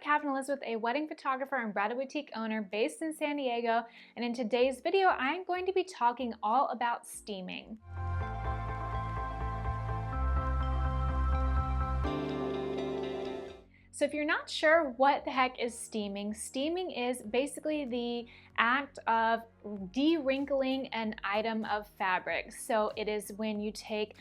Cavin Elizabeth, a wedding photographer and bridal boutique owner based in San Diego, and in today's video, I'm going to be talking all about steaming. So if you're not sure what the heck is steaming, steaming is basically the act of de-wrinkling an item of fabric. So it is when you take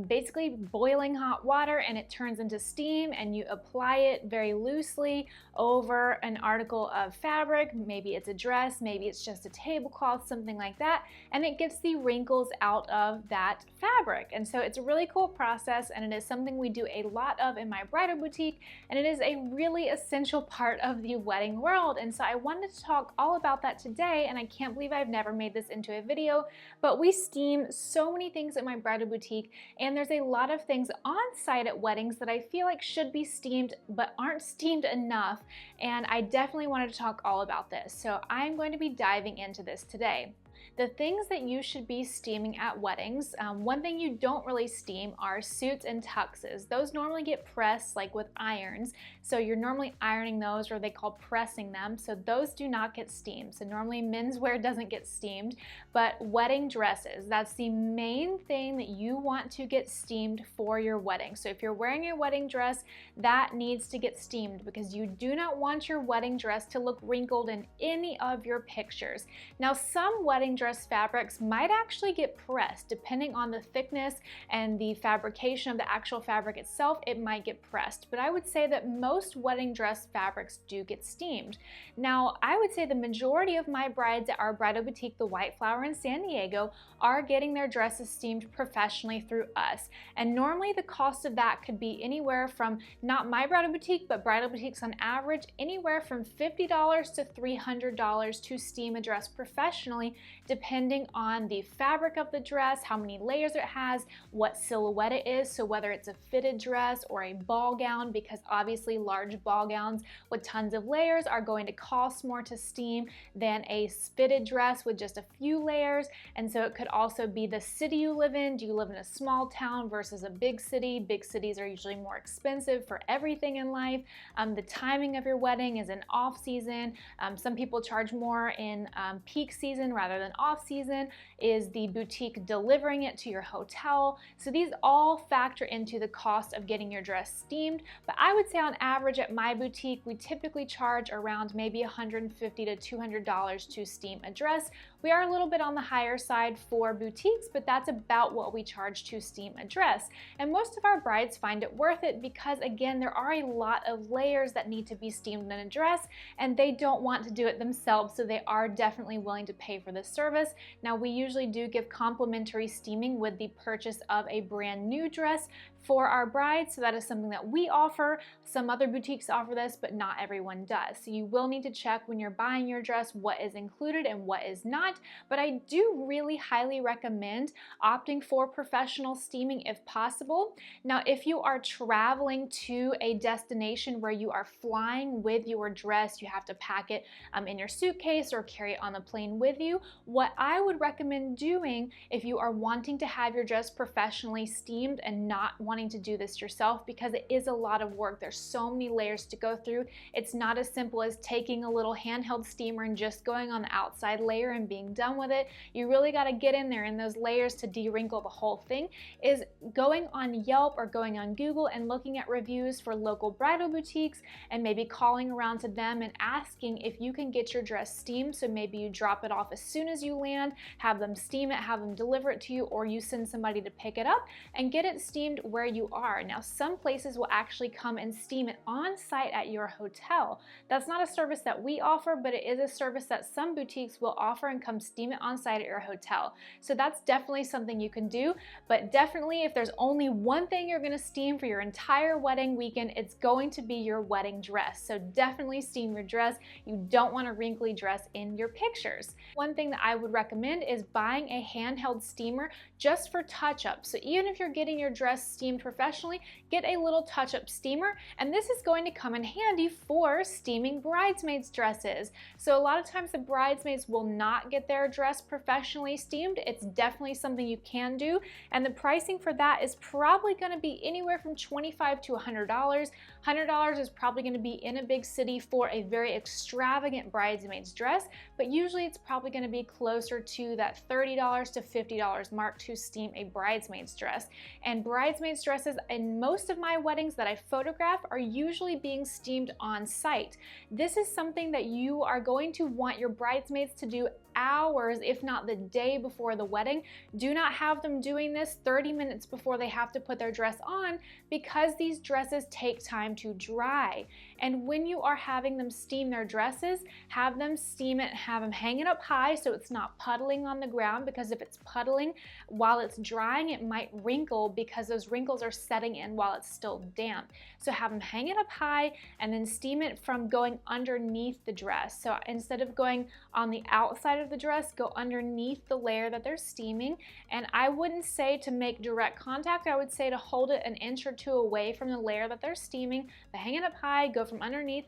basically boiling hot water and it turns into steam, and you apply it very loosely over an article of fabric. Maybe it's a dress, maybe it's just a tablecloth, something like that, and it gets the wrinkles out of that fabric. And so it's a really cool process, and it is something we do a lot of in my bridal boutique, and it is a really essential part of the wedding world. And so I wanted to talk all about that today, and I can't believe I've never made this into a video, but we steam so many things at my bridal boutique, and there's a lot of things on site at weddings that I feel like should be steamed but aren't steamed enough, and I definitely wanted to talk all about this. So I'm going to be diving into this today. The things that you should be steaming at weddings, one thing you don't really steam are suits and tuxes. Those normally get pressed like with irons, so you're normally ironing those, or they call pressing them, so those do not get steamed. So normally menswear doesn't get steamed, but wedding dresses, that's the main thing that you want to get steamed for your wedding. So if you're wearing a wedding dress, that needs to get steamed, because you do not want your wedding dress to look wrinkled in any of your pictures. Now, some wedding dress fabrics might actually get pressed. Depending on the thickness and the fabrication of the actual fabric itself, it might get pressed, but I would say that most wedding dress fabrics do get steamed. Now, I would say the majority of my brides at our bridal boutique, the White Flower in San Diego, are getting their dresses steamed professionally through us, and normally the cost of that could be anywhere from, not my bridal boutique, but bridal boutiques on average, anywhere from $50 to $300 to steam a dress professionally, depending on the fabric of the dress, how many layers it has, what silhouette it is, so whether it's a fitted dress or a ball gown, because obviously large ball gowns with tons of layers are going to cost more to steam than a fitted dress with just a few layers. And so it could also be the city you live in. Do you live in a small town versus a big city? Big cities are usually more expensive for everything in life. The timing of your wedding is in off season. Some people charge more in peak season rather than off season. Is the boutique delivering it to your hotel? So these all factor into the cost of getting your dress steamed, but I would say on average at my boutique, we typically charge around maybe $150 to $200 to steam a dress. We are a little bit on the higher side for boutiques, but that's about what we charge to steam a dress. And most of our brides find it worth it because, again, there are a lot of layers that need to be steamed in a dress, and they don't want to do it themselves, so they are definitely willing to pay for this service. Now, we usually do give complimentary steaming with the purchase of a brand new dress for our brides, so that is something that we offer. Some other boutiques offer this, but not everyone does. So you will need to check when you're buying your dress what is included and what is not, but I do really highly recommend opting for professional steaming if possible. Now, if you are traveling to a destination where you are flying with your dress, you have to pack it in your suitcase or carry it on the plane with you. What I would recommend doing if you are wanting to have your dress professionally steamed and not wanting to do this yourself, because it is a lot of work, there's so many layers to go through. It's not as simple as taking a little handheld steamer and just going on the outside layer and being done with it. You really got to get in there in those layers to de-wrinkle the whole thing. Is going on Yelp or going on Google and looking at reviews for local bridal boutiques, and maybe calling around to them and asking if you can get your dress steamed. So maybe you drop it off as soon as you land, have them steam it, have them deliver it to you, or you send somebody to pick it up and get it steamed where you are. Now, some places will actually come and steam it on site at your hotel. That's not a service that we offer, but it is a service that some boutiques will offer and come steam it on site at your hotel. So that's definitely something you can do, but definitely if there's only one thing you're going to steam for your entire wedding weekend, it's going to be your wedding dress. So definitely steam your dress. You don't want a wrinkly dress in your pictures. One thing that I would recommend is buying a handheld steamer just for touch-ups. So even if you're getting your dress steamed steamed professionally, get a little touch-up steamer, and this is going to come in handy for steaming bridesmaids' dresses. So a lot of times the bridesmaids will not get their dress professionally steamed. It's definitely something you can do, and the pricing for that is probably going to be anywhere from $25 to $100. $100 is probably going to be in a big city for a very extravagant bridesmaid's dress, but usually it's probably going to be closer to that $30 to $50 mark to steam a bridesmaid's dress. And bridesmaid's dresses in most of my weddings that I photograph are usually being steamed on site. This is something that you are going to want your bridesmaids to do hours, if not the day before the wedding. Do not have them doing this 30 minutes before they have to put their dress on, because these dresses take time to dry. And when you are having them steam their dresses, have them steam it, have them hang it up high so it's not puddling on the ground, because if it's puddling while it's drying, it might wrinkle because those wrinkles are setting in while it's still damp. So have them hang it up high and then steam it from going underneath the dress. So instead of going on the outside of the dress, go underneath the layer that they're steaming. And I wouldn't say to make direct contact, I would say to hold it an inch or two away from the layer that they're steaming, but hang it up high, go from underneath,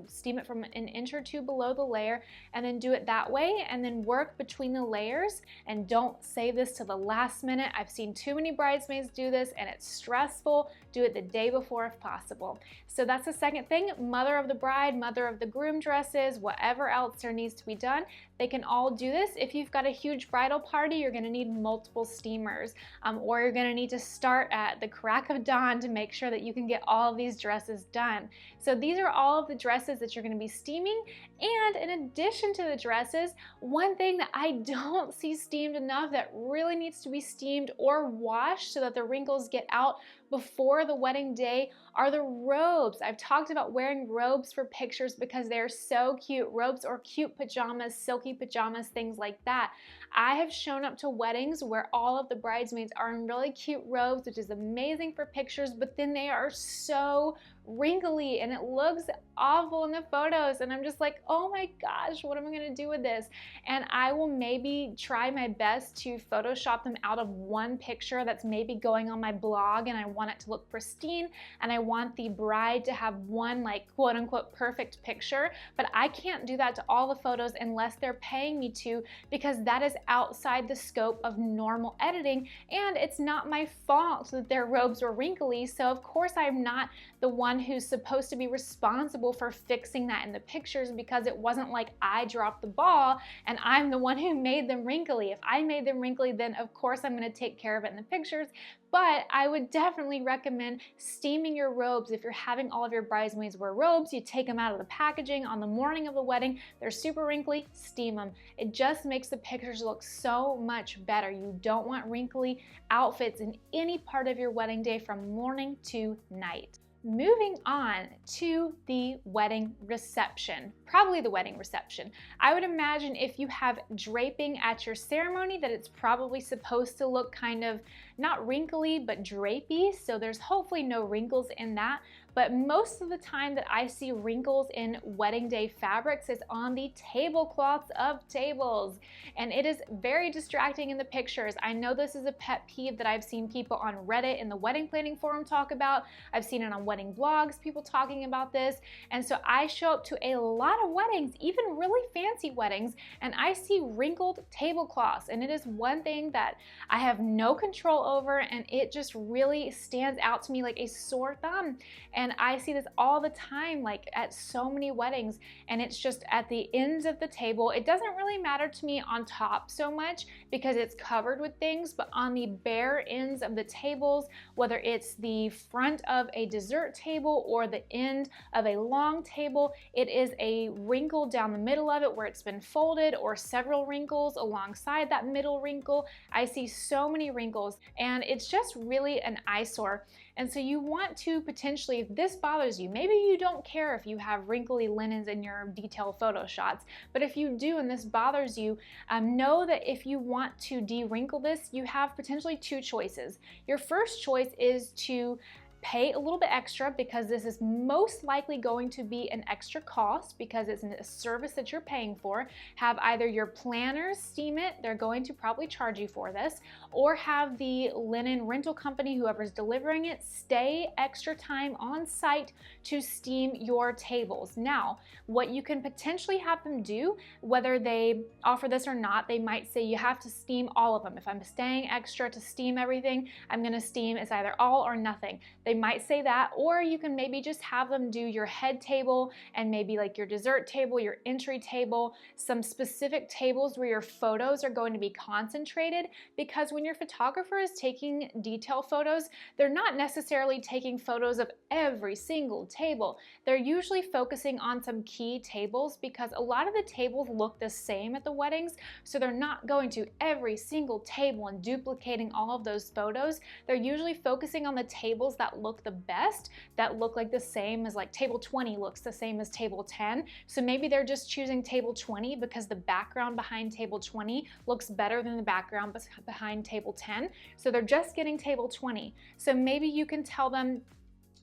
steam it from an inch or two below the layer, and then do it that way, and then work between the layers. And don't save this to the last minute. I've seen too many bridesmaids do this and it's stressful. Do it the day before if possible. So that's the second thing. Mother of the bride, mother of the groom dresses, whatever else there needs to be done, they can all do this. If you've got a huge bridal party, you're going to need multiple steamers, or you're going to need to start at the crack of dawn to make sure that you can get all of these dresses done. So these are all of the dresses that you're going to be steaming. And in addition to the dresses, one thing that I don't see steamed enough that really needs to be steamed or washed so that the wrinkles get out before the wedding day are the robes. I've talked about wearing robes for pictures because they're so cute. Robes or cute pajamas, silky pajamas, things like that. I have shown up to weddings where all of the bridesmaids are in really cute robes, which is amazing for pictures, but then they are so wrinkly and it looks awful in the photos, and I'm just like, oh my gosh, what am I gonna do with this? And I will maybe try my best to Photoshop them out of one picture that's maybe going on my blog, and I want it to look pristine, and I want the bride to have one like quote unquote perfect picture, but I can't do that to all the photos unless they're paying me to, because that is outside the scope of normal editing, and it's not my fault that their robes were wrinkly. So of course I'm not the one who's supposed to be responsible for fixing that in the pictures, because it wasn't like I dropped the ball and I'm the one who made them wrinkly. If I made them wrinkly, then of course I'm going to take care of it in the pictures. But I would definitely recommend steaming your robes. If you're having all of your bridesmaids wear robes, you take them out of the packaging on the morning of the wedding, they're super wrinkly, steam them. It just makes the pictures look so much better. You don't want wrinkly outfits in any part of your wedding day from morning to night. Moving on to the wedding reception, probably the wedding reception. I would imagine if you have draping at your ceremony that it's probably supposed to look kind of not wrinkly but drapey, so there's hopefully no wrinkles in that. But most of the time that I see wrinkles in wedding day fabrics is on the tablecloths of tables. And it is very distracting in the pictures. I know this is a pet peeve that I've seen people on Reddit in the wedding planning forum talk about. I've seen it on wedding blogs, people talking about this. And so I show up to a lot of weddings, even really fancy weddings, and I see wrinkled tablecloths. And it is one thing that I have no control over, and it just really stands out to me like a sore thumb. And I see this all the time, like at so many weddings, and it's just at the ends of the table. It doesn't really matter to me on top so much because it's covered with things, but on the bare ends of the tables, whether it's the front of a dessert table or the end of a long table, it is a wrinkle down the middle of it where it's been folded, or several wrinkles alongside that middle wrinkle. I see so many wrinkles, and it's just really an eyesore. And so you want to potentially, if this bothers you, maybe you don't care if you have wrinkly linens in your detailed photo shots, but if you do and this bothers you, know that if you want to de-wrinkle this, you have potentially two choices. Your first choice is to pay a little bit extra because this is most likely going to be an extra cost because it's a service that you're paying for. Have either your planners steam it, they're going to probably charge you for this, or have the linen rental company, whoever's delivering it, stay extra time on site to steam your tables. Now, what you can potentially have them do, whether they offer this or not, they might say you have to steam all of them. If I'm staying extra to steam everything, I'm gonna steam, it's either all or nothing. They might say that, or you can maybe just have them do your head table and maybe like your dessert table, your entry table, some specific tables where your photos are going to be concentrated, because when your photographer is taking detail photos, they're not necessarily taking photos of every single table. They're usually focusing on some key tables because a lot of the tables look the same at the weddings, so they're not going to every single table and duplicating all of those photos. They're usually focusing on the tables that look the best, that look like the same as, like table 20 looks the same as table 10. So maybe they're just choosing table 20 because the background behind table 20 looks better than the background behind table 10. So they're just getting table 20. So maybe you can tell them,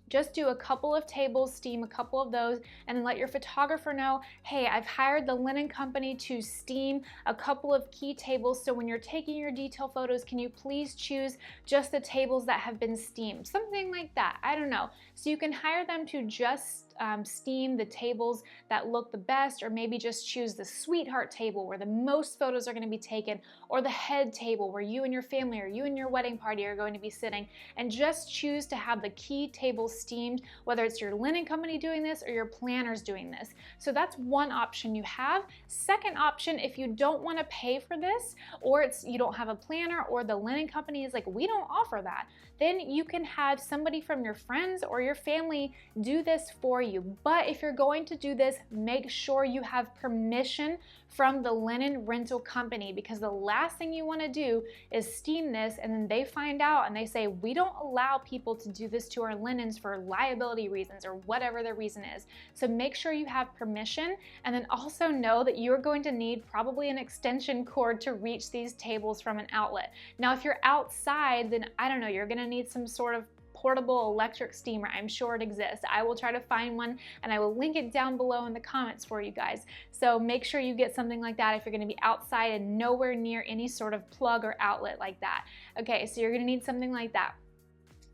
just do a couple of tables, steam a couple of those, and let your photographer know, hey, I've hired the linen company to steam a couple of key tables, so when you're taking your detail photos, can you please choose just the tables that have been steamed? Something like that, I don't know. So you can hire them to just steam the tables that look the best, or maybe just choose the sweetheart table where the most photos are going to be taken, or the head table where you and your family or you and your wedding party are going to be sitting, and just choose to have the key tables steamed, whether it's your linen company doing this or your planners doing this. So that's one option you have. Second option, if you don't want to pay for this, or you don't have a planner, or the linen company is like, we don't offer that, then you can have somebody from your friends or your family do this for you. But if you're going to do this, make sure you have permission from the linen rental company, because the last thing you want to do is steam this and then they find out and they say, we don't allow people to do this to our linens for liability reasons or whatever the reason is. So make sure you have permission, and then also know that you're going to need probably an extension cord to reach these tables from an outlet. Now, if you're outside, then I don't know, you're going to need some sort of portable electric steamer. I'm sure it exists. I will try to find one and I will link it down below in the comments for you guys. So make sure you get something like that if you're going to be outside and nowhere near any sort of plug or outlet like that. Okay, so you're going to need something like that.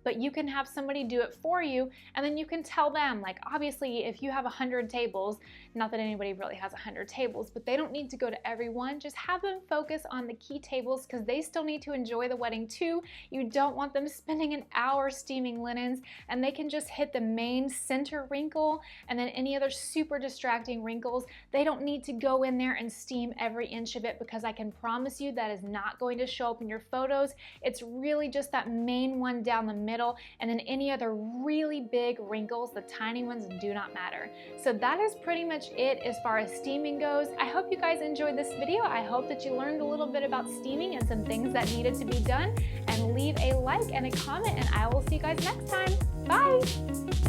But you can have somebody do it for you, and then you can tell them, like, obviously if you have 100 tables, not that anybody really has 100 tables, but they don't need to go to every one. Just have them focus on the key tables because they still need to enjoy the wedding too. You don't want them spending an hour steaming linens, and they can just hit the main center wrinkle and then any other super distracting wrinkles. They don't need to go in there and steam every inch of it, because I can promise you that is not going to show up in your photos. It's really just that main one down the middle, and then any other really big wrinkles, the tiny ones, do not matter. So that is pretty much it as far as steaming goes. I hope you guys enjoyed this video. I hope that you learned a little bit about steaming and some things that needed to be done, and leave a like and a comment, and I will see you guys next time. Bye!